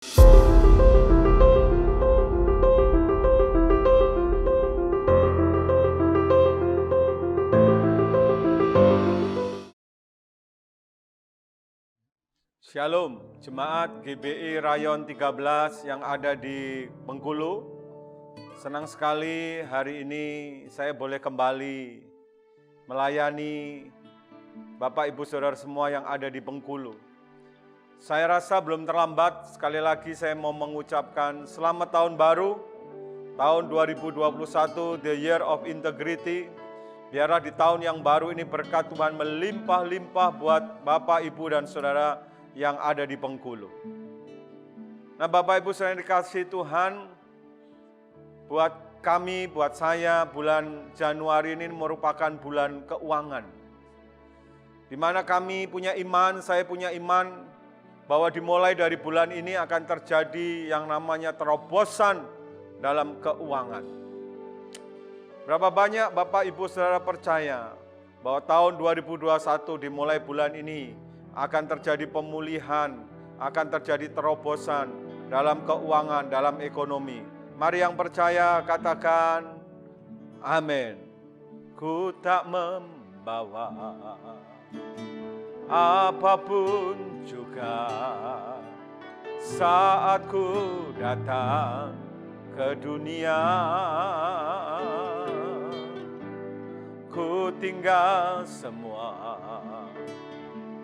Shalom, Jemaat GBI Rayon 13 yang ada di Bengkulu. Senang sekali hari ini saya boleh kembali melayani Bapak Ibu Saudara semua yang ada di Bengkulu. Saya rasa belum terlambat, sekali lagi saya mau mengucapkan selamat tahun baru, tahun 2021, the year of integrity. Biarlah di tahun yang baru ini berkat Tuhan melimpah-limpah buat Bapak, Ibu, dan Saudara yang ada di Bengkulu. Nah, Bapak Ibu Saudara yang dikasihi Tuhan, buat kami, buat saya, bulan Januari ini merupakan bulan keuangan. Di mana kami punya iman, saya punya iman, bahwa dimulai dari bulan ini akan terjadi yang namanya terobosan dalam keuangan. Berapa banyak Bapak Ibu Saudara percaya bahwa tahun 2021 dimulai bulan ini akan terjadi pemulihan, akan terjadi terobosan dalam keuangan, dalam ekonomi. Mari yang percaya katakan, amin. Ku tak membawa apapun juga saat ku datang ke dunia. Ku tinggal semua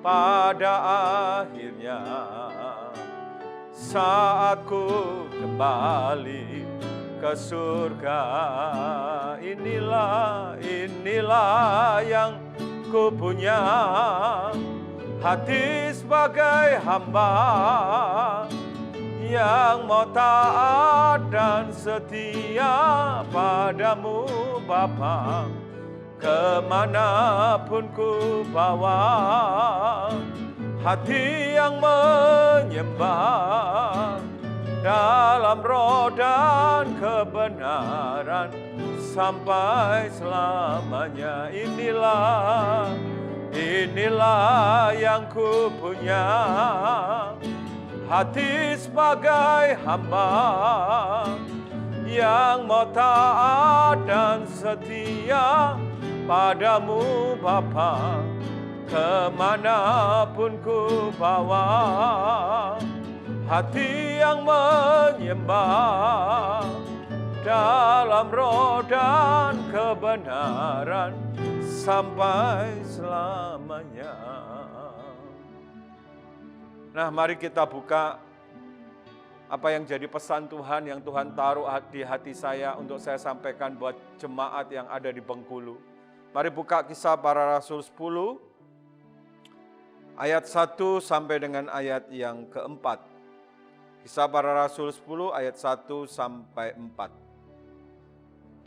pada akhirnya saat ku kembali ke surga. Inilah yang ku punya, hati sebagai hamba yang mau taat dan setia padamu Bapa. Kemanapun ku bawa, hati yang menyembah dalam roh dan kebenaran sampai selamanya. Inilah yang ku punya, hati sebagai hamba yang mau taat dan setia padamu Bapa. Kemanapun ku bawa, hati yang menyembah dalam roh dan kebenaran sampai selamanya. Nah, mari kita buka apa yang jadi pesan Tuhan yang Tuhan taruh di hati saya untuk saya sampaikan buat jemaat yang ada di Bengkulu. Mari buka Kisah Para Rasul 10, ayat 1 sampai dengan ayat yang keempat. Kisah Para Rasul 10, ayat 1 sampai 4.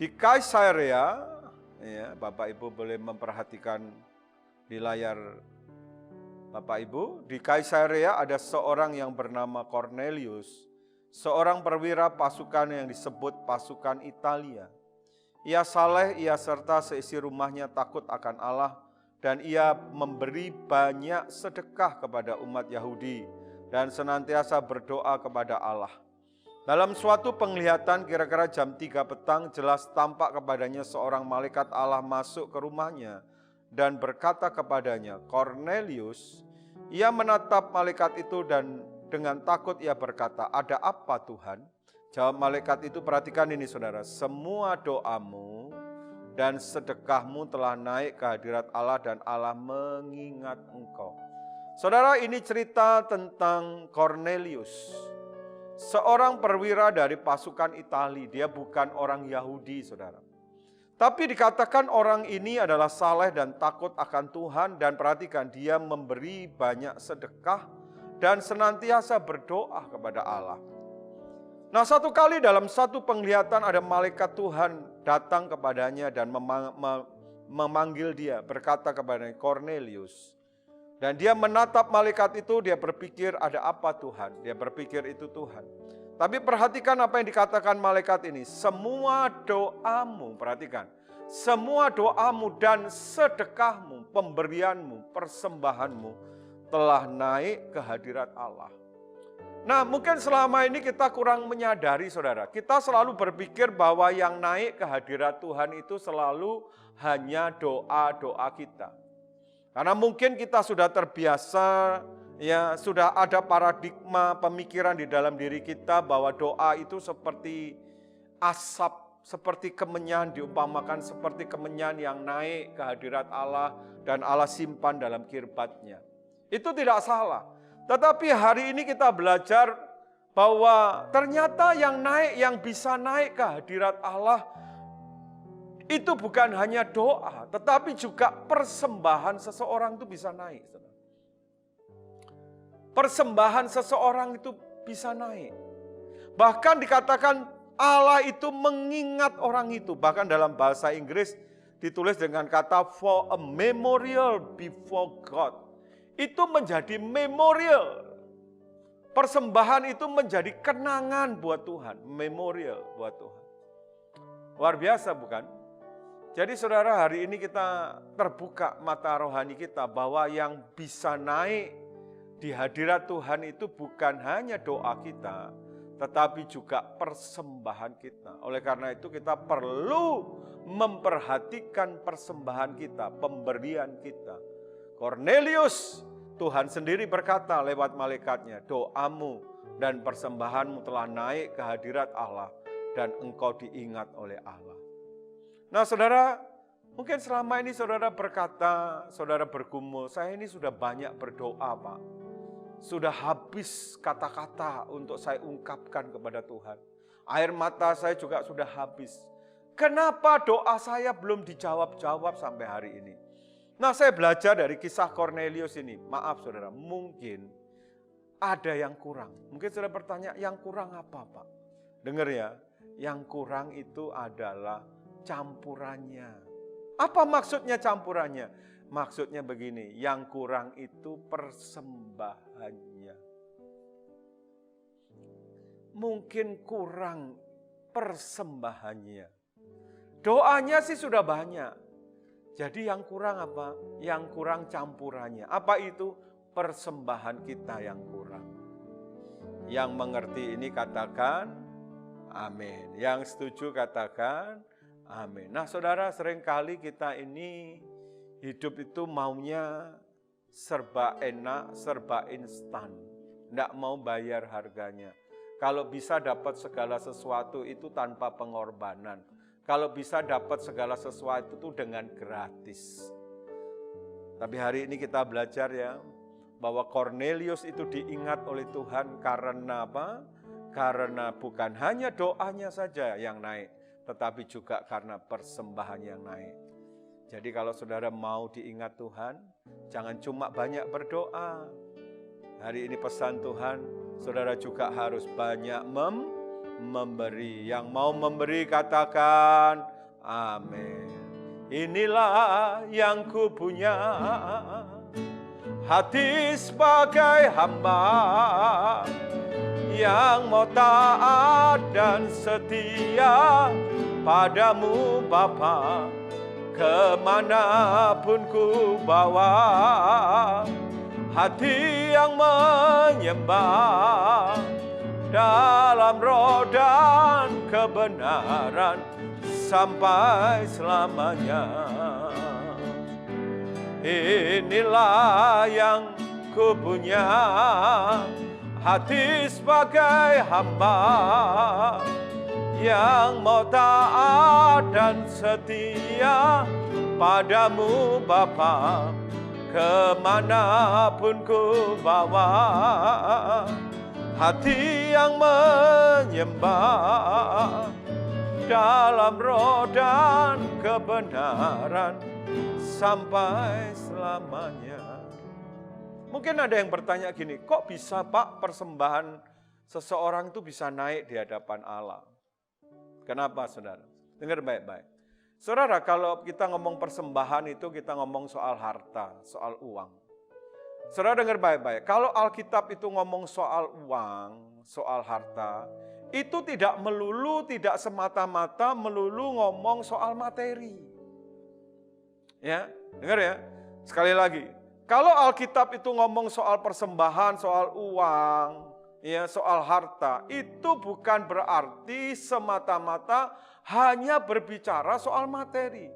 Di Kaisarea, ya, Bapak Ibu boleh memperhatikan di layar Bapak Ibu, di Kaisarea ada seorang yang bernama Cornelius, seorang perwira pasukan yang disebut pasukan Italia. Ia saleh, ia serta seisi rumahnya takut akan Allah, dan ia memberi banyak sedekah kepada umat Yahudi dan senantiasa berdoa kepada Allah. Dalam suatu penglihatan kira-kira jam 3 petang, jelas tampak kepadanya seorang malaikat Allah masuk ke rumahnya dan berkata kepadanya, Cornelius. Ia menatap malaikat itu dan dengan takut ia berkata, ada apa Tuhan? Jawab malaikat itu, perhatikan ini saudara, semua doamu dan sedekahmu telah naik ke hadirat Allah dan Allah mengingat engkau. Saudara, ini cerita tentang Cornelius, seorang perwira dari pasukan Italia. Dia bukan orang Yahudi, saudara. Tapi dikatakan orang ini adalah saleh dan takut akan Tuhan, dan perhatikan dia memberi banyak sedekah dan senantiasa berdoa kepada Allah. Nah, satu kali dalam satu penglihatan ada malaikat Tuhan datang kepadanya dan memanggil dia, berkata kepadanya, Cornelius. Dan dia menatap malaikat itu, dia berpikir ada apa Tuhan? Dia berpikir itu Tuhan. Tapi perhatikan apa yang dikatakan malaikat ini, semua doamu, perhatikan, semua doamu dan sedekahmu, pemberianmu, persembahanmu telah naik ke hadirat Allah. Nah, mungkin selama ini kita kurang menyadari, saudara. Kita selalu berpikir bahwa yang naik ke hadirat Tuhan itu selalu hanya doa-doa kita. Karena mungkin kita sudah terbiasa, ya sudah ada paradigma pemikiran di dalam diri kita bahwa doa itu seperti asap, seperti kemenyan, diumpamakan seperti kemenyan yang naik ke hadirat Allah dan Allah simpan dalam kirbatnya. Itu tidak salah. Tetapi hari ini kita belajar bahwa ternyata yang bisa naik ke hadirat Allah itu bukan hanya doa, tetapi juga persembahan seseorang itu bisa naik. Persembahan seseorang itu bisa naik. Bahkan dikatakan Allah itu mengingat orang itu. Bahkan dalam bahasa Inggris ditulis dengan kata for a memorial before God. Itu menjadi memorial. Persembahan itu menjadi kenangan buat Tuhan. Memorial buat Tuhan. Luar biasa bukan? Jadi saudara, hari ini kita terbuka mata rohani kita bahwa yang bisa naik di hadirat Tuhan itu bukan hanya doa kita, tetapi juga persembahan kita. Oleh karena itu kita perlu memperhatikan persembahan kita, pemberian kita. Cornelius, Tuhan sendiri berkata lewat malaikatnya, doamu dan persembahanmu telah naik ke hadirat Allah dan engkau diingat oleh Allah. Nah saudara, mungkin selama ini saudara berkata, saudara bergumul, saya ini sudah banyak berdoa Pak. Sudah habis kata-kata untuk saya ungkapkan kepada Tuhan. Air mata saya juga sudah habis. Kenapa doa saya belum dijawab-jawab sampai hari ini? Nah, saya belajar dari kisah Cornelius ini. Maaf saudara, mungkin ada yang kurang. Mungkin saudara bertanya, yang kurang apa Pak? Dengar ya, yang kurang itu adalah campurannya. Apa maksudnya campurannya? Maksudnya begini, yang kurang itu persembahannya. Mungkin kurang persembahannya. Doanya sih sudah banyak. Jadi yang kurang apa? Yang kurang campurannya. Apa itu? Persembahan kita yang kurang. Yang mengerti ini katakan amin. Yang setuju katakan amin. Nah saudara, seringkali kita ini hidup itu maunya serba enak, serba instan. Tidak mau bayar harganya. Kalau bisa dapat segala sesuatu itu tanpa pengorbanan. Kalau bisa dapat segala sesuatu itu dengan gratis. Tapi hari ini kita belajar ya, bahwa Cornelius itu diingat oleh Tuhan karena apa? Karena bukan hanya doanya saja yang naik, tetapi juga karena persembahan yang naik. Jadi kalau saudara mau diingat Tuhan, jangan cuma banyak berdoa. Hari ini pesan Tuhan, saudara juga harus banyak memberi. Yang mau memberi katakan amin. Inilah yang ku punya, hati sebagai hamba yang mau taat dan setia padamu Bapa. Kemanapun ku bawa, hati yang menyembah dalam roh dan kebenaran sampai selamanya. Inilah yang ku punya, hati sebagai hamba yang mau taat dan setia padamu Bapa. Kemanapun ku bawa, hati yang menyembah dalam roh dan kebenaran sampai selamanya. Mungkin ada yang bertanya gini, kok bisa Pak persembahan seseorang itu bisa naik di hadapan Allah? Kenapa saudara? Dengar baik-baik. Saudara, kalau kita ngomong persembahan itu kita ngomong soal harta, soal uang. Saudara dengar baik-baik, kalau Alkitab itu ngomong soal uang, soal harta, itu tidak semata-mata melulu ngomong soal materi. Ya, dengar ya. Sekali lagi, kalau Alkitab itu ngomong soal persembahan, soal uang, ya soal harta, itu bukan berarti semata-mata hanya berbicara soal materi.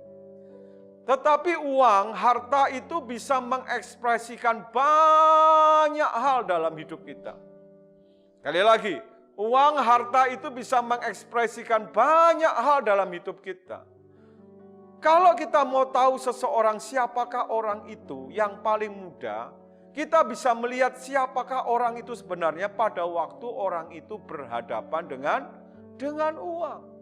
Tetapi uang, harta itu bisa mengekspresikan banyak hal dalam hidup kita. Sekali lagi, uang, harta itu bisa mengekspresikan banyak hal dalam hidup kita. Kalau kita mau tahu seseorang siapakah orang itu yang paling mudah, kita bisa melihat siapakah orang itu sebenarnya pada waktu orang itu berhadapan dengan uang.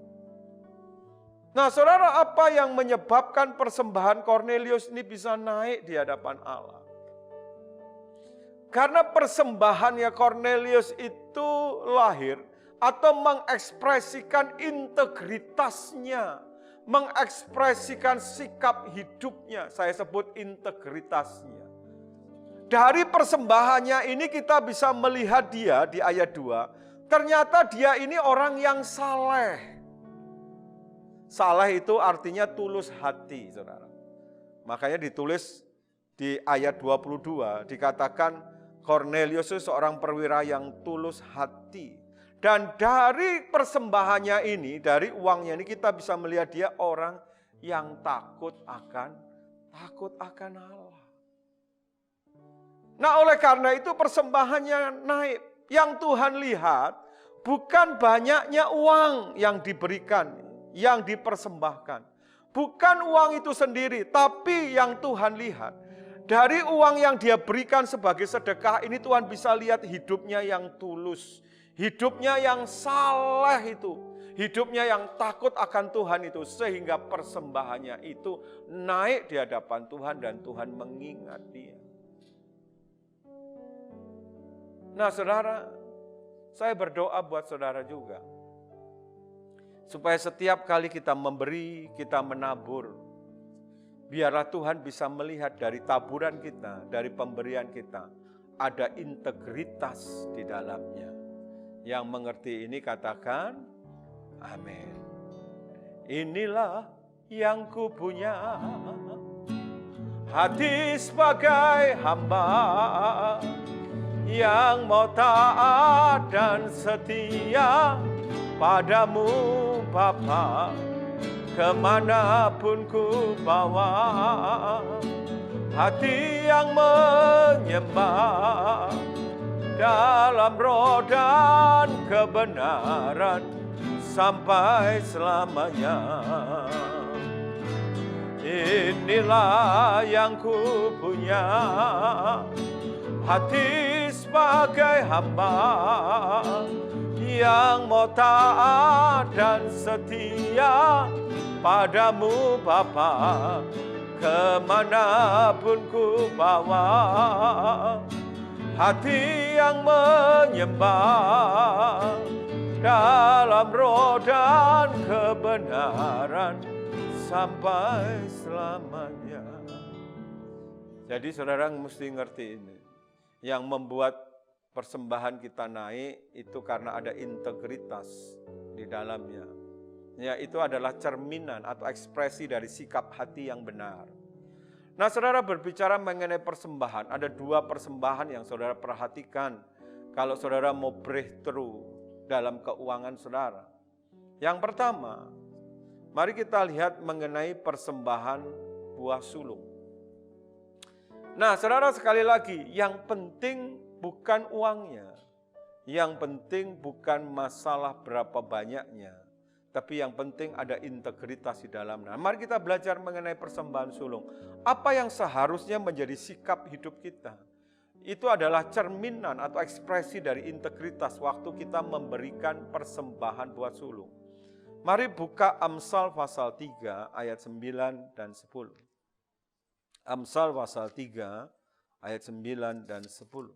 Nah, saudara, apa yang menyebabkan persembahan Kornelius ini bisa naik di hadapan Allah? Karena persembahannya Kornelius itu lahir atau mengekspresikan integritasnya, mengekspresikan sikap hidupnya. Saya sebut integritasnya. Dari persembahannya ini kita bisa melihat dia di ayat 2. Ternyata dia ini orang yang saleh. Saleh itu artinya tulus hati, saudara. Makanya ditulis di ayat 22, dikatakan Kornelius itu seorang perwira yang tulus hati. Dan dari persembahannya ini, dari uangnya ini kita bisa melihat dia orang yang takut akan Allah. Nah, oleh karena itu persembahannya naik. Yang Tuhan lihat bukan banyaknya uang yang diberikan, yang dipersembahkan. Bukan uang itu sendiri, tapi yang Tuhan lihat. Dari uang yang dia berikan sebagai sedekah ini Tuhan bisa lihat hidupnya yang tulus. Hidupnya yang saleh itu. Hidupnya yang takut akan Tuhan itu. Sehingga persembahannya itu naik di hadapan Tuhan dan Tuhan mengingat dia. Nah, saudara, saya berdoa buat saudara juga. Supaya setiap kali kita memberi, kita menabur. Biarlah Tuhan bisa melihat dari taburan kita, dari pemberian kita. Ada integritas di dalamnya. Yang mengerti ini katakan, amin. Inilah yang kupunya, hati sebagai hamba, yang mau taat dan setia padamu Bapa, kemanapun ku bawa, hati yang menyembah dalam roh dan kebenaran sampai selamanya. Inilah yang ku punya, hati sebagai hamba, yang mau taat dan setia padamu Bapa, kemanapun ku bawa, hati yang menyembah dalam roh dan kebenaran sampai selamanya. Jadi saudara mesti ngerti ini. Yang membuat persembahan kita naik itu karena ada integritas di dalamnya. Ya, itu adalah cerminan atau ekspresi dari sikap hati yang benar. Nah, saudara berbicara mengenai persembahan, ada 2 persembahan yang saudara perhatikan kalau saudara mau breakthrough dalam keuangan saudara. Yang pertama, mari kita lihat mengenai persembahan buah sulung. Nah, saudara sekali lagi, yang penting bukan uangnya. Yang penting bukan masalah berapa banyaknya. Tapi yang penting ada integritas di dalamnya. Mari kita belajar mengenai persembahan sulung. Apa yang seharusnya menjadi sikap hidup kita? Itu adalah cerminan atau ekspresi dari integritas waktu kita memberikan persembahan buat sulung. Mari buka Amsal pasal 3 ayat 9 dan 10. Amsal pasal 3 ayat 9 dan 10.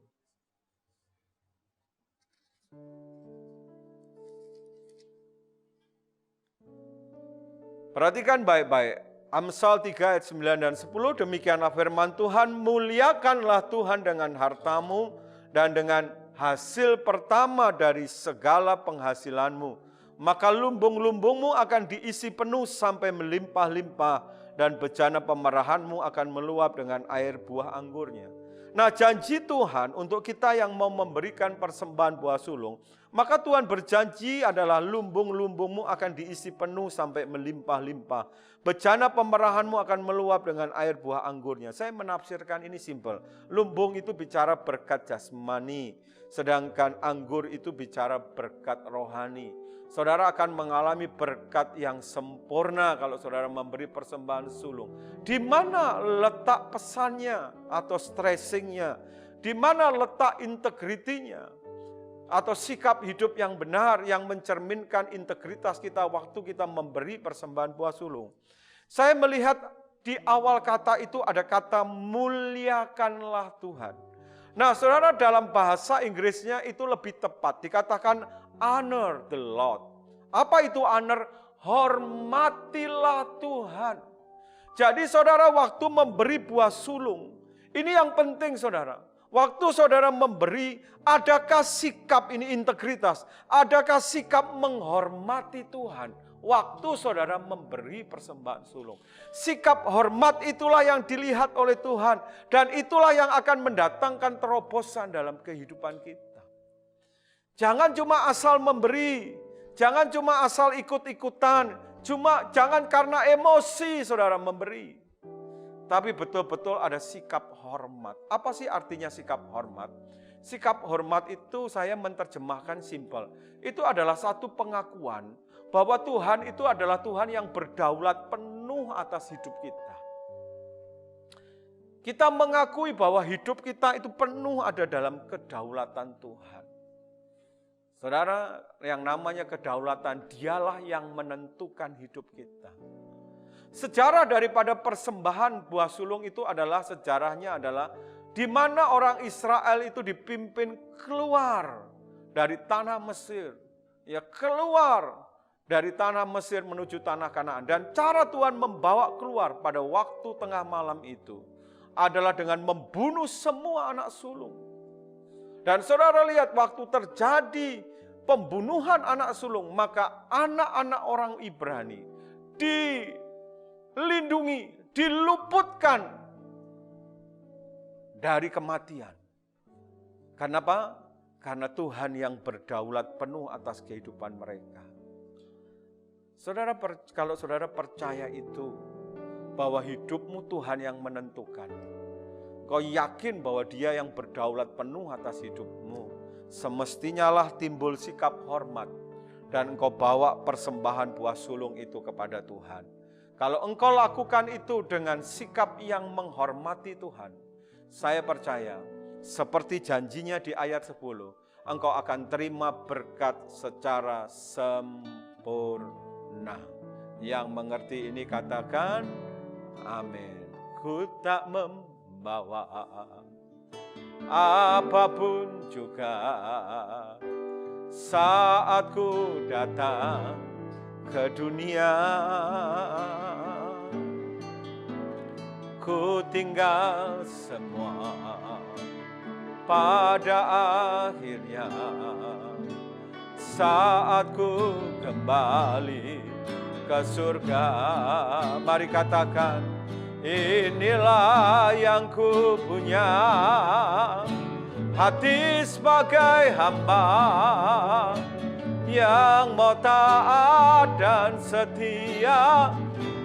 Perhatikan baik-baik. Amsal 3 ayat 9 dan 10, demikianlah firman Tuhan, muliakanlah Tuhan dengan hartamu dan dengan hasil pertama dari segala penghasilanmu. Maka lumbung-lumbungmu akan diisi penuh sampai melimpah-limpah dan bejana pemerahanmu akan meluap dengan air buah anggurnya. Nah, janji Tuhan untuk kita yang mau memberikan persembahan buah sulung, maka Tuhan berjanji adalah lumbung-lumbungmu akan diisi penuh sampai melimpah-limpah. Bejana pemerahanmu akan meluap dengan air buah anggurnya. Saya menafsirkan ini simpel. Lumbung itu bicara berkat jasmani, sedangkan anggur itu bicara berkat rohani. Saudara akan mengalami berkat yang sempurna kalau saudara memberi persembahan sulung. Di mana letak pesannya atau stressingnya? Di mana letak integritinya? Atau sikap hidup yang benar yang mencerminkan integritas kita waktu kita memberi persembahan buah sulung. Saya melihat di awal kata itu ada kata muliakanlah Tuhan. Nah, saudara, dalam bahasa Inggrisnya itu lebih tepat dikatakan honor the Lord. Apa itu honor? Hormatilah Tuhan. Jadi saudara, waktu memberi buah sulung, ini yang penting saudara. Waktu saudara memberi, adakah sikap ini integritas? Adakah sikap menghormati Tuhan? Waktu saudara memberi persembahan sulung. Sikap hormat itulah yang dilihat oleh Tuhan. Dan itulah yang akan mendatangkan terobosan dalam kehidupan kita. Jangan cuma asal memberi. Jangan cuma asal ikut-ikutan. Jangan karena emosi saudara memberi. Tapi betul-betul ada sikap hormat. Apa sih artinya sikap hormat? Sikap hormat itu saya menerjemahkan simpel. Itu adalah satu pengakuan bahwa Tuhan itu adalah Tuhan yang berdaulat penuh atas hidup kita. Kita mengakui bahwa hidup kita itu penuh ada dalam kedaulatan Tuhan. Saudara, yang namanya kedaulatan, dialah yang menentukan hidup kita. Sejarah daripada persembahan buah sulung itu adalah sejarahnya adalah di mana orang Israel itu dipimpin keluar dari tanah Mesir, ya keluar dari tanah Mesir menuju tanah Kanaan. Dan cara Tuhan membawa keluar pada waktu tengah malam itu adalah dengan membunuh semua anak sulung. Dan saudara lihat waktu terjadi pembunuhan anak sulung, maka anak-anak orang Ibrani dilindungi, diluputkan dari kematian. Kenapa? Karena Tuhan yang berdaulat penuh atas kehidupan mereka. Saudara, kalau saudara percaya itu, bahwa hidupmu Tuhan yang menentukan, kau yakin bahwa Dia yang berdaulat penuh atas hidupmu, semestinya lah timbul sikap hormat, dan engkau bawa persembahan buah sulung itu kepada Tuhan. Kalau engkau lakukan itu dengan sikap yang menghormati Tuhan, saya percaya seperti janjinya di ayat 10, engkau akan terima berkat secara sempurna. Yang mengerti ini katakan amin. Ku tak membawa apapun juga saat ku datang ke dunia. Ku tinggal semua pada akhirnya saat ku kembali ke surga. Mari katakan, inilah yang ku punya, hati sebagai hamba yang mau taat dan setia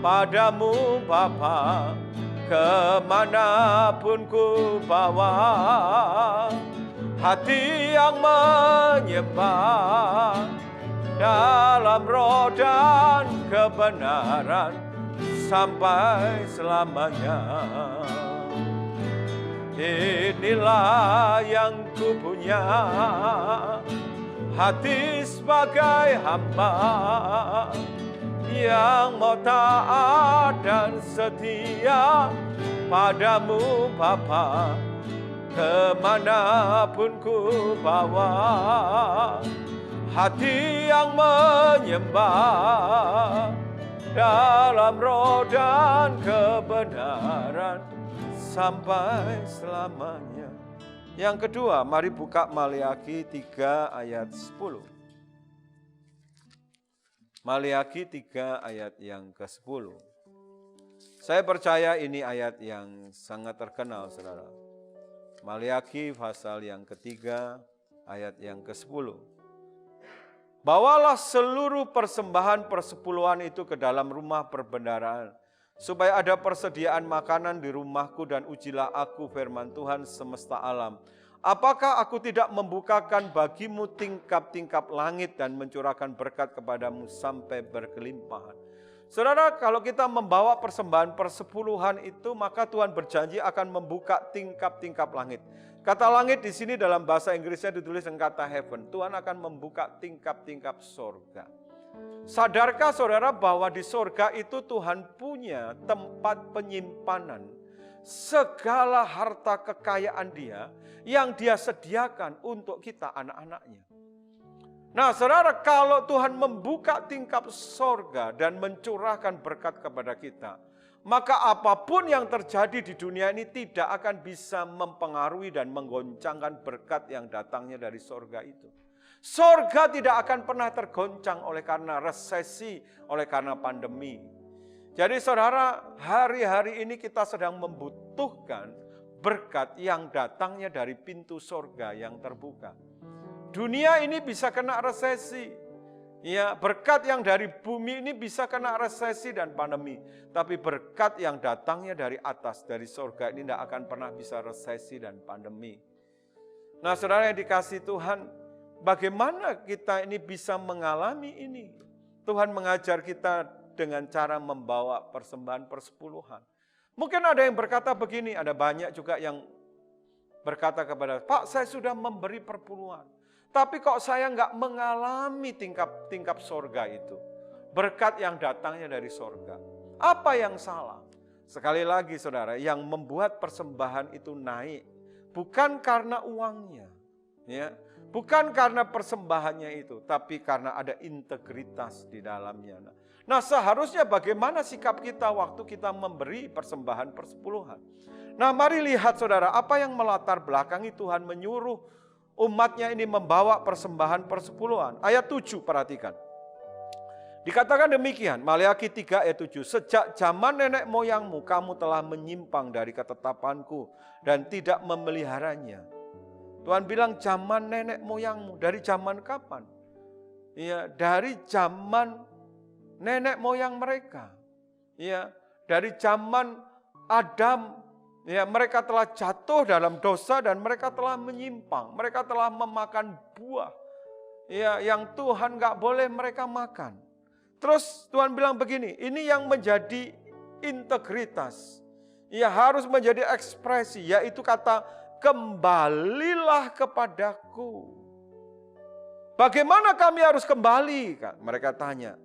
padamu Bapa. Kemanapun ku bawa, hati yang menyembah dalam roh dan kebenaran sampai selamanya. Inilah yang ku punya, hati sebagai hamba yang mau taat dan setia padamu Bapa. Kemanapun ku bawa, hati yang menyembah dalam roh dan kebenaran sampai selamanya. Yang kedua, mari buka Maleakhi 3 ayat 10. Maleakhi 3 ayat yang ke-10. Saya percaya ini ayat yang sangat terkenal, saudara. Maliaki pasal yang ketiga, ayat yang ke-10. Bawalah seluruh persembahan persepuluhan itu ke dalam rumah perbendaharaan, supaya ada persediaan makanan di rumahku, dan ujilah aku, firman Tuhan semesta alam. Apakah aku tidak membukakan bagimu tingkap-tingkap langit dan mencurahkan berkat kepadamu sampai berkelimpahan? Saudara, kalau kita membawa persembahan persepuluhan itu, maka Tuhan berjanji akan membuka tingkap-tingkap langit. Kata langit di sini dalam bahasa Inggrisnya ditulis dengan kata heaven. Tuhan akan membuka tingkap-tingkap sorga. Sadarkah saudara bahwa di sorga itu Tuhan punya tempat penyimpanan segala harta kekayaan Dia yang Dia sediakan untuk kita anak-anaknya. Nah saudara, kalau Tuhan membuka tingkap sorga dan mencurahkan berkat kepada kita, maka apapun yang terjadi di dunia ini tidak akan bisa mempengaruhi dan menggoncangkan berkat yang datangnya dari sorga itu. Sorga tidak akan pernah tergoncang oleh karena resesi, oleh karena pandemi. Jadi saudara, hari-hari ini kita sedang membutuhkan berkat yang datangnya dari pintu sorga yang terbuka. Dunia ini bisa kena resesi. Ya, berkat yang dari bumi ini bisa kena resesi dan pandemi. Tapi berkat yang datangnya dari atas, dari sorga ini tidak akan pernah bisa resesi dan pandemi. Nah saudara yang dikasihi Tuhan, bagaimana kita ini bisa mengalami ini? Tuhan mengajar kita dengan cara membawa persembahan persepuluhan. Mungkin ada yang berkata begini, ada banyak juga yang berkata kepada, Pak saya sudah memberi perpuluhan. Tapi kok saya nggak mengalami tingkap sorga itu. Berkat yang datangnya dari sorga. Apa yang salah? Sekali lagi saudara, yang membuat persembahan itu naik. Bukan karena uangnya. Ya, bukan karena persembahannya itu. Tapi karena ada integritas di dalamnya. Nah seharusnya bagaimana sikap kita waktu kita memberi persembahan persepuluhan. Nah mari lihat saudara, apa yang melatar belakangi Tuhan menyuruh umatnya ini membawa persembahan persepuluhan. Ayat 7 perhatikan. Dikatakan demikian, Maliaki 3 ayat 7. Sejak zaman nenek moyangmu kamu telah menyimpang dari ketetapanku dan tidak memeliharanya. Tuhan bilang zaman nenek moyangmu. Dari zaman kapan? Ya, dari zaman nenek moyang mereka. Ya, dari zaman Adam. Ya, mereka telah jatuh dalam dosa dan mereka telah menyimpang. Mereka telah memakan buah ya, yang Tuhan gak boleh mereka makan. Terus Tuhan bilang begini, ini yang menjadi integritas. Ya harus menjadi ekspresi, yaitu kata kembalilah kepadaku. Bagaimana kami harus kembali? Mereka tanya.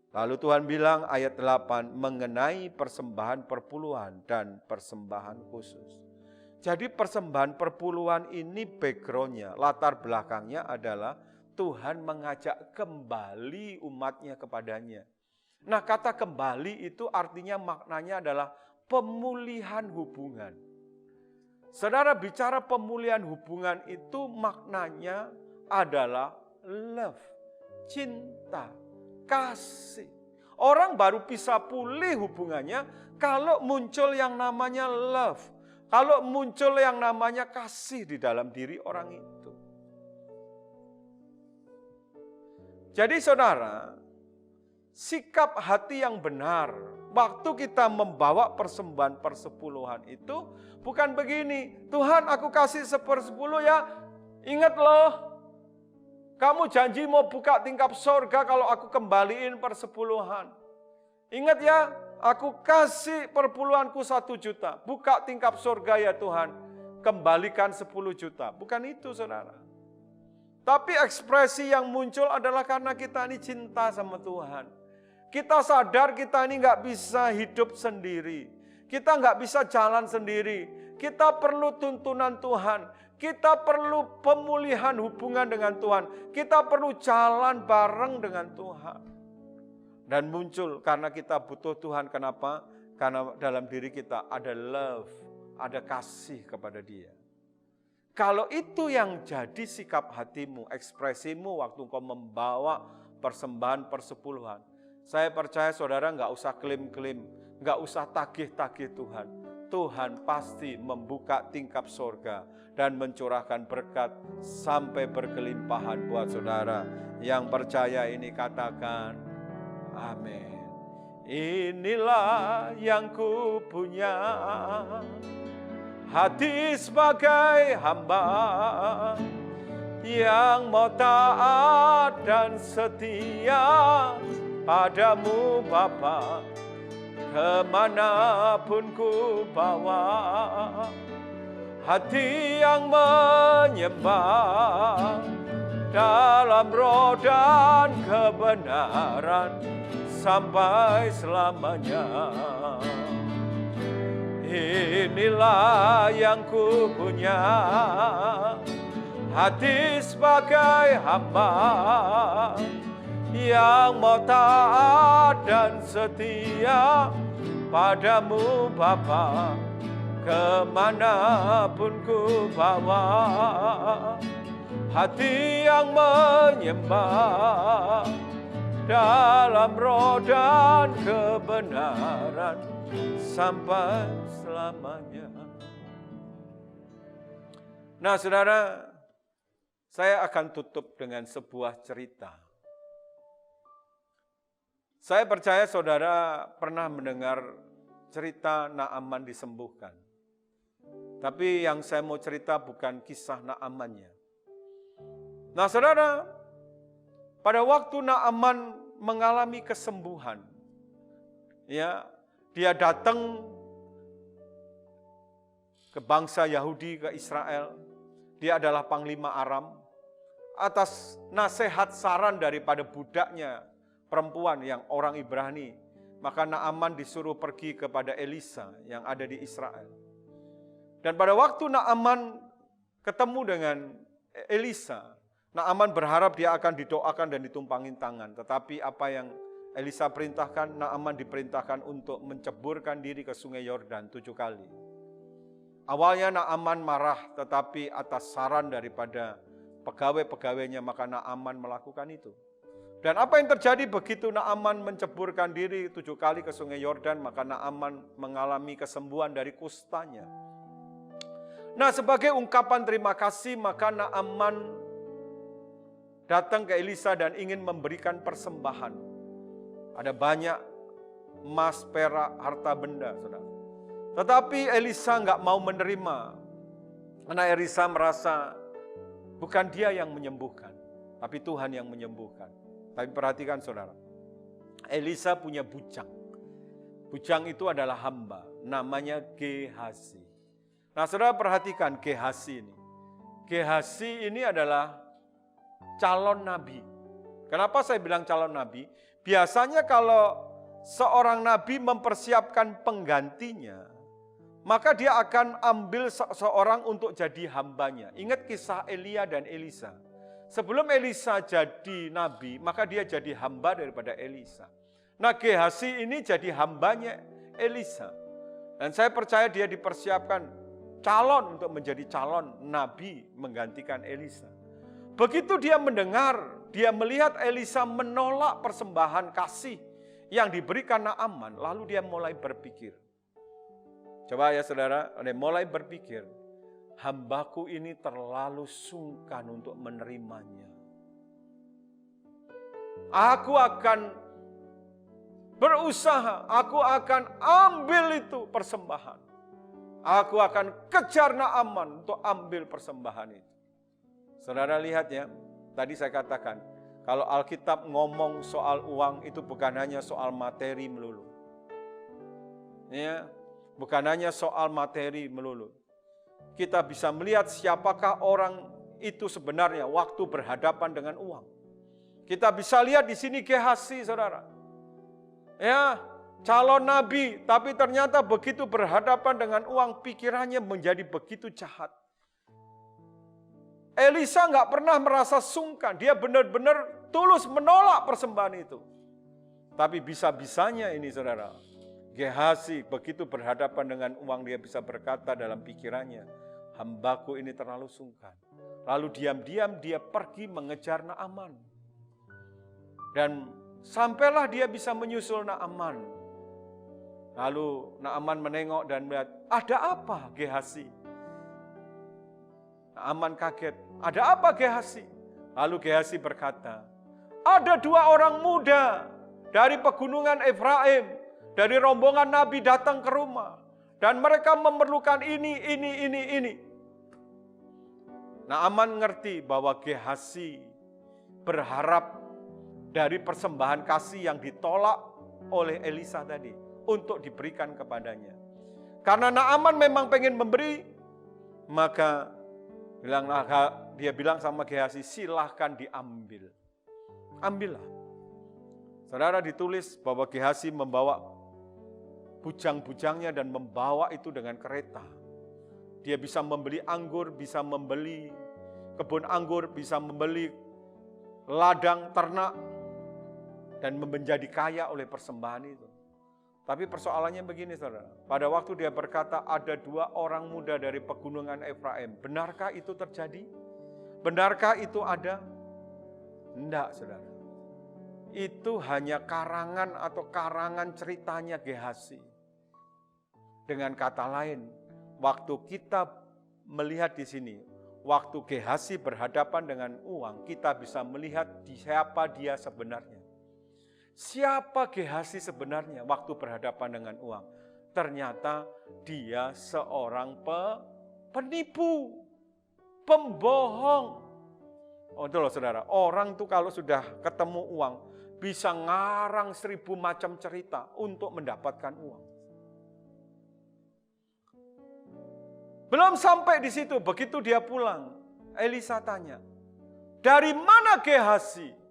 Lalu Tuhan bilang ayat 8 mengenai persembahan perpuluhan dan persembahan khusus. Jadi persembahan perpuluhan ini backgroundnya, latar belakangnya adalah Tuhan mengajak kembali umatnya kepadanya. Nah kata kembali itu artinya maknanya adalah pemulihan hubungan. Saudara bicara pemulihan hubungan itu maknanya adalah love, cinta. Kasih. Orang baru bisa pulih hubungannya kalau muncul yang namanya love. Kalau muncul yang namanya kasih di dalam diri orang itu. Jadi saudara, sikap hati yang benar waktu kita membawa persembahan persepuluhan itu bukan begini. Tuhan aku kasih 1/10 ya. Ingat loh. Kamu janji mau buka tingkap sorga kalau aku kembaliin persepuluhan. Ingat ya, aku kasih perpuluhanku 1 juta. Buka tingkap sorga ya Tuhan. Kembalikan 10 juta. Bukan itu saudara. Tapi ekspresi yang muncul adalah karena kita ini cinta sama Tuhan. Kita sadar kita ini gak bisa hidup sendiri. Kita gak bisa jalan sendiri. Kita perlu tuntunan Tuhan. Kita perlu pemulihan hubungan dengan Tuhan. Kita perlu jalan bareng dengan Tuhan. Dan muncul karena kita butuh Tuhan. Kenapa? Karena dalam diri kita ada love, ada kasih kepada Dia. Kalau itu yang jadi sikap hatimu, ekspresimu waktu kau membawa persembahan persepuluhan. Saya percaya saudara gak usah klaim-klaim, gak usah tagih-tagih Tuhan. Tuhan pasti membuka tingkap sorga dan mencurahkan berkat sampai berkelimpahan buat saudara. Yang percaya ini katakan, amin. Inilah yang ku punya, hati sebagai hamba yang mau taat dan setia padamu Bapa, kemanapun ku bawa. Hati yang menyembah dalam roh dan kebenaran sampai selamanya. Inilah yang ku punya, hati sebagai hamba yang mau taat dan setia padamu Bapa, kemanapun ku bawa. Hati yang menyembah dalam roh dan kebenaran sampai selamanya. Nah saudara, saya akan tutup dengan sebuah cerita. Saya percaya saudara pernah mendengar cerita Naaman disembuhkan. Tapi yang saya mau cerita bukan kisah Naamannya. Nah saudara, pada waktu Naaman mengalami kesembuhan, ya, dia datang ke bangsa Yahudi, ke Israel. Dia adalah panglima Aram. Atas nasihat saran daripada budaknya perempuan yang orang Ibrani, maka Naaman disuruh pergi kepada Elisa yang ada di Israel. Dan pada waktu Naaman ketemu dengan Elisa, Naaman berharap dia akan didoakan dan ditumpangin tangan. Tetapi apa yang Elisa perintahkan, Naaman diperintahkan untuk menceburkan diri ke sungai Yordan 7 kali. Awalnya Naaman marah, tetapi atas saran daripada pegawai-pegawainya, maka Naaman melakukan itu. Dan apa yang terjadi begitu Naaman menceburkan diri 7 kali ke sungai Yordan, maka Naaman mengalami kesembuhan dari kustanya. Nah, sebagai ungkapan terima kasih, maka Naaman datang ke Elisa dan ingin memberikan persembahan. Ada banyak emas, perak, harta benda, saudara. Tetapi Elisa nggak mau menerima. Karena Elisa merasa bukan dia yang menyembuhkan, tapi Tuhan yang menyembuhkan. Tapi perhatikan saudara, Elisa punya bujang. Bujang itu adalah hamba, namanya Gehazi. Nah saudara perhatikan Gehazi ini. Gehazi ini adalah calon nabi. Kenapa saya bilang calon nabi? Biasanya kalau seorang nabi mempersiapkan penggantinya, maka dia akan ambil seseorang untuk jadi hambanya. Ingat kisah Elia dan Elisa. Sebelum Elisa jadi nabi, maka dia jadi hamba daripada Elisa. Nah Gehazi ini jadi hambanya Elisa. Dan saya percaya dia dipersiapkan calon untuk menjadi calon nabi menggantikan Elisa. Begitu dia mendengar, dia melihat Elisa menolak persembahan kasih yang diberikan Naaman, lalu dia mulai berpikir. Coba ya saudara, dia mulai berpikir, hambaku ini terlalu sungkan untuk menerimanya. Aku akan berusaha, aku akan ambil itu persembahan. Aku akan kejar Naaman untuk ambil persembahan itu. Saudara lihat ya, tadi saya katakan, kalau Alkitab ngomong soal uang itu bukan hanya soal materi melulu. Ya, bukan hanya soal materi melulu. Kita bisa melihat siapakah orang itu sebenarnya waktu berhadapan dengan uang. Kita bisa lihat di sini Gehazi, saudara. Ya, calon nabi, tapi ternyata begitu berhadapan dengan uang, pikirannya menjadi begitu jahat. Elisa nggak pernah merasa sungkan, dia benar-benar tulus menolak persembahan itu. Tapi bisa-bisanya ini saudara, Gehazi begitu berhadapan dengan uang, dia bisa berkata dalam pikirannya, hambaku ini terlalu sungkan. Lalu diam-diam dia pergi mengejar Naaman. Dan sampailah dia bisa menyusul Naaman. Lalu Naaman menengok dan melihat, Ada apa Gehazi? Naaman kaget. Ada apa Gehazi? Lalu Gehazi berkata, ada 2 orang muda dari pegunungan Efraim, dari rombongan Nabi datang ke rumah. Dan mereka memerlukan ini. Naaman ngerti bahwa Gehazi berharap dari persembahan kasih yang ditolak oleh Elisa tadi untuk diberikan kepadanya. Karena Naaman memang pengen memberi, maka dia bilang sama Gehazi, silahkan diambil. Ambillah. Saudara, ditulis bahwa Gehazi membawa bujang-bujangnya dan membawa itu dengan kereta. Dia bisa membeli anggur, bisa membeli kebun anggur, bisa membeli ladang ternak, dan menjadi kaya oleh persembahan itu. Tapi persoalannya begini, saudara. Pada waktu dia berkata ada 2 orang muda dari pegunungan Efraim. Benarkah itu terjadi? Benarkah itu ada? Enggak, saudara. Itu hanya karangan atau karangan ceritanya Gehazi. Dengan kata lain, waktu kita melihat di sini, waktu Gehazi berhadapan dengan uang, kita bisa melihat siapa dia sebenarnya. Siapa Gehazi sebenarnya waktu berhadapan dengan uang? Ternyata dia seorang penipu, pembohong. Oh itu loh saudara, orang tuh kalau sudah ketemu uang, bisa ngarang 1000 macam cerita untuk mendapatkan uang. Belum sampai di situ, begitu dia pulang, Elisa tanya, dari mana Gehazi?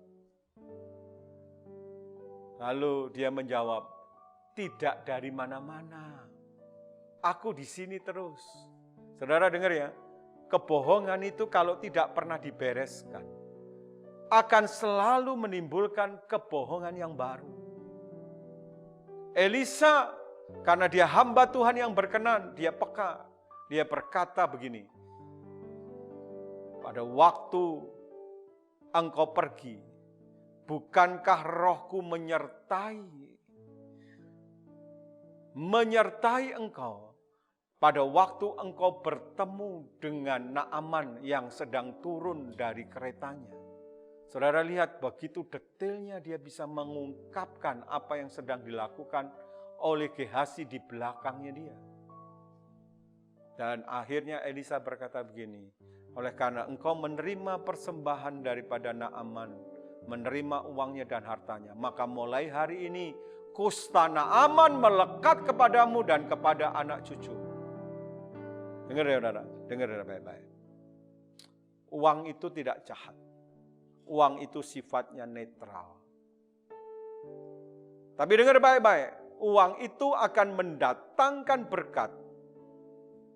Lalu dia menjawab, tidak dari mana-mana. Aku di sini terus. Saudara dengar ya, kebohongan itu kalau tidak pernah dibereskan, akan selalu menimbulkan kebohongan yang baru. Elisa, karena dia hamba Tuhan yang berkenan, dia peka. Dia berkata begini, pada waktu engkau pergi, bukankah rohku menyertai engkau pada waktu engkau bertemu dengan Naaman yang sedang turun dari keretanya. Saudara lihat begitu detailnya dia bisa mengungkapkan apa yang sedang dilakukan oleh Gehazi di belakangnya dia. Dan akhirnya Elisa berkata begini, oleh karena engkau menerima persembahan daripada Naaman, menerima uangnya dan hartanya, maka mulai hari ini kusta Naaman melekat kepadamu dan kepada anak cucu. Dengar ya saudara, dengar ya baik-baik. Uang itu tidak jahat. Uang itu sifatnya netral. Tapi dengar baik-baik, uang itu akan mendatangkan berkat.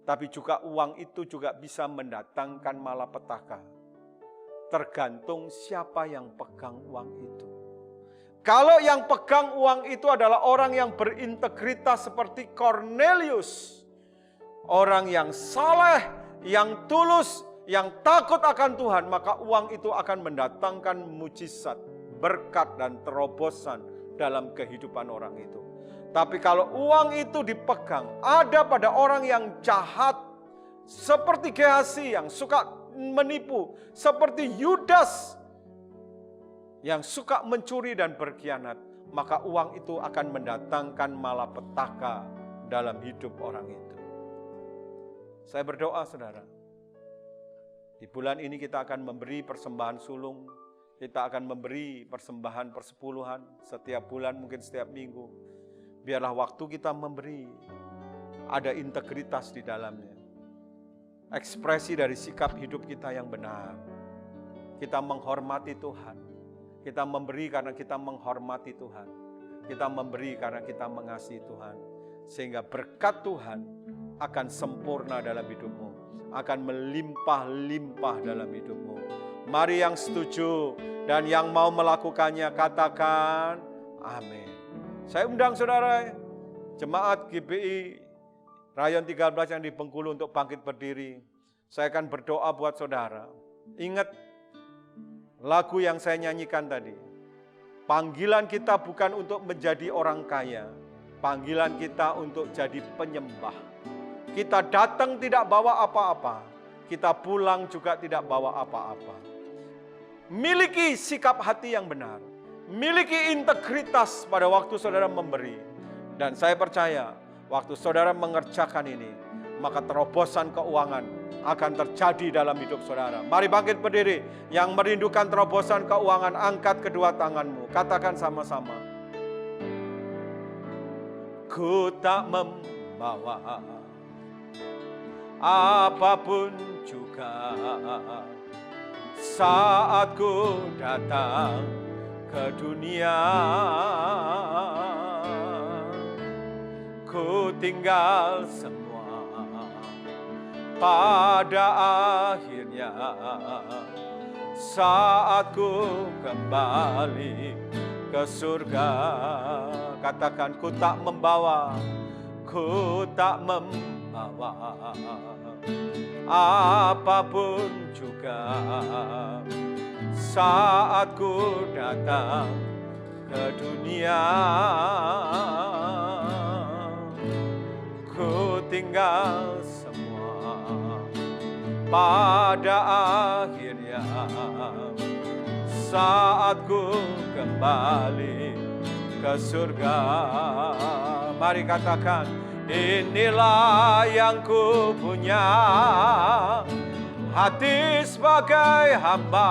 Tapi juga uang itu juga bisa mendatangkan malapetaka. Tergantung siapa yang pegang uang itu. Kalau yang pegang uang itu adalah orang yang berintegritas seperti Cornelius, orang yang saleh, yang tulus, yang takut akan Tuhan, maka uang itu akan mendatangkan mujizat, berkat dan terobosan dalam kehidupan orang itu. Tapi kalau uang itu dipegang, ada pada orang yang jahat, seperti Gehazi yang suka menipu, seperti Yudas yang suka mencuri dan berkhianat, maka uang itu akan mendatangkan malapetaka dalam hidup orang itu. Saya berdoa saudara, di bulan ini kita akan memberi persembahan sulung, kita akan memberi persembahan persepuluhan setiap bulan, mungkin setiap minggu. Biarlah waktu kita memberi, ada integritas di dalamnya. Ekspresi dari sikap hidup kita yang benar. Kita menghormati Tuhan. Kita memberi karena kita menghormati Tuhan. Kita memberi karena kita mengasihi Tuhan. Sehingga berkat Tuhan akan sempurna dalam hidupmu. Akan melimpah-limpah dalam hidupmu. Mari yang setuju dan yang mau melakukannya katakan amin. Saya undang saudara, jemaat GBI Rayon 13 yang di Bengkulu untuk bangkit berdiri. Saya akan berdoa buat saudara. Ingat lagu yang saya nyanyikan tadi. Panggilan kita bukan untuk menjadi orang kaya. Panggilan kita untuk jadi penyembah. Kita datang tidak bawa apa-apa, kita pulang juga tidak bawa apa-apa. Miliki sikap hati yang benar, miliki integritas pada waktu saudara memberi. Dan saya percaya, waktu saudara mengerjakan ini, maka terobosan keuangan akan terjadi dalam hidup saudara. Mari bangkit berdiri, yang merindukan terobosan keuangan, angkat kedua tanganmu, katakan sama-sama. Ku tak membawa apapun juga saat ku datang ke dunia. Ku tinggal semua pada akhirnya saat ku kembali ke surga. Katakan, ku tak membawa apapun juga saat ku datang ke dunia. Ku tinggal semua pada akhirnya saat ku kembali ke surga. Mari katakan, inilah yang ku punya, hati sebagai hamba.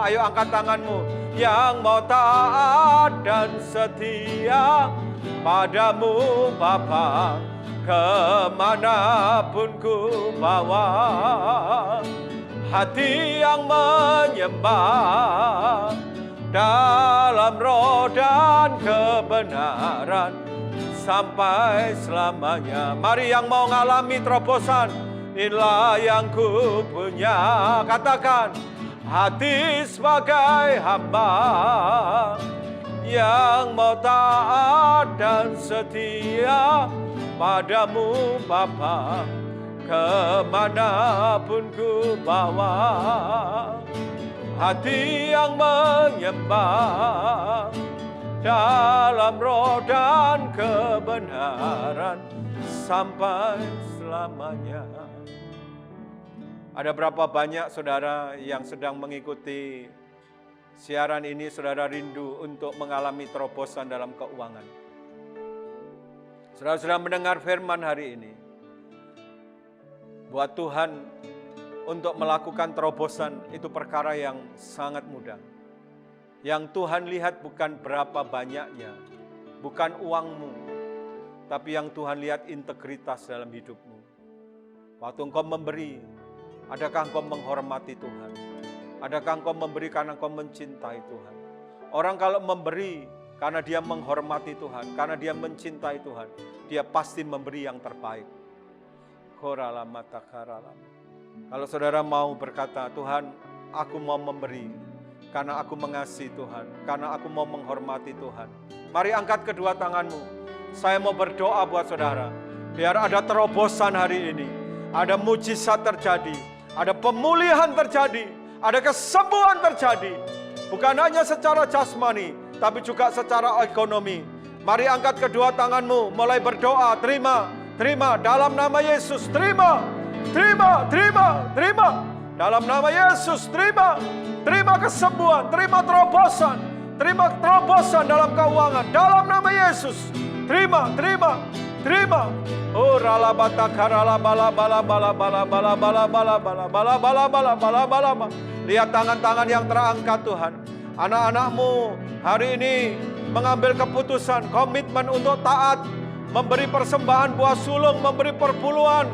Ayo angkat tanganmu, yang mau taat dan setia padamu Bapa, kemanapun ku bawa. Hati yang menyembah dalam roh dan kebenaran sampai selamanya. Mari yang mau ngalami terobosan, inilah yang ku punya. Katakan, hati sebagai hamba yang mau taat dan setia padamu Bapa, kemanapun ku bawa. Hati yang menyembah dalam roh dan kebenaran sampai selamanya. Ada berapa banyak saudara yang sedang mengikuti siaran ini, saudara rindu untuk mengalami terobosan dalam keuangan? Saudara sudah mendengar firman hari ini, buat Tuhan untuk melakukan terobosan itu perkara yang sangat mudah. Yang Tuhan lihat bukan berapa banyaknya, bukan uangmu, tapi yang Tuhan lihat integritas dalam hidupmu. Waktu engkau memberi, adakah engkau menghormati Tuhan? Adakah engkau memberi karena engkau mencintai Tuhan? Orang kalau memberi karena dia menghormati Tuhan, karena dia mencintai Tuhan, dia pasti memberi yang terbaik. Kalau saudara mau berkata, Tuhan, aku mau memberi karena aku mengasihi Tuhan, karena aku mau menghormati Tuhan. Mari angkat kedua tanganmu. Saya mau berdoa buat saudara, biar ada terobosan hari ini, ada mujizat terjadi, ada pemulihan terjadi, ada kesembuhan terjadi. Bukan hanya secara jasmani, tapi juga secara ekonomi. Mari angkat kedua tanganmu, mulai berdoa, terima dalam nama Yesus, terima. Dalam nama Yesus, terima kesembuhan, terima terobosan dalam keuangan. Dalam nama Yesus, terima. Oh ralabata karala bala. Lihat tangan-tangan yang terangkat Tuhan. Anak-anakmu hari ini mengambil keputusan, komitmen untuk taat, memberi persembahan buah sulung, memberi perpuluhan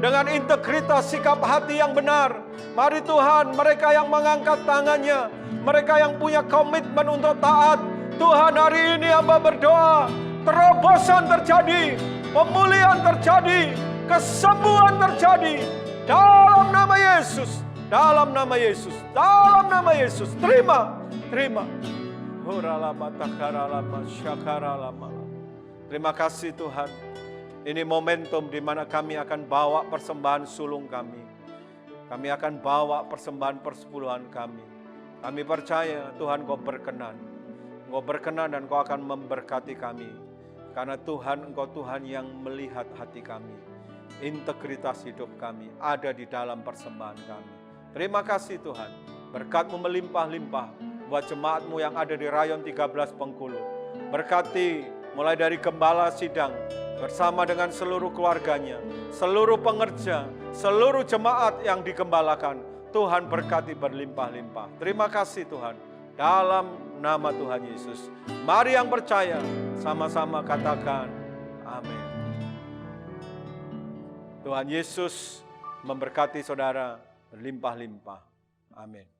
dengan integritas sikap hati yang benar. Mari Tuhan, mereka yang mengangkat tangannya, mereka yang punya komitmen untuk taat, Tuhan hari ini hamba berdoa, terobosan terjadi, pemulihan terjadi, kesembuhan terjadi, dalam nama Yesus, terima. Terima kasih Tuhan. Ini momentum di mana kami akan bawa persembahan sulung kami. Kami akan bawa persembahan persepuluhan kami. Kami percaya Tuhan Kau berkenan. Engkau berkenan dan Kau akan memberkati kami. Karena Tuhan, Engkau Tuhan yang melihat hati kami. integritas hidup kami ada di dalam persembahan kami. Terima kasih Tuhan, berkat-Mu melimpah-limpah buat jemaat-Mu yang ada di rayon 13 Bengkulu. Berkati mulai dari gembala sidang bersama dengan seluruh keluarganya, seluruh pengerja, seluruh jemaat yang digembalakan. Tuhan berkati berlimpah-limpah. Terima kasih Tuhan, dalam nama Tuhan Yesus. Mari yang percaya, sama-sama katakan amin. Tuhan Yesus memberkati saudara berlimpah-limpah. Amin.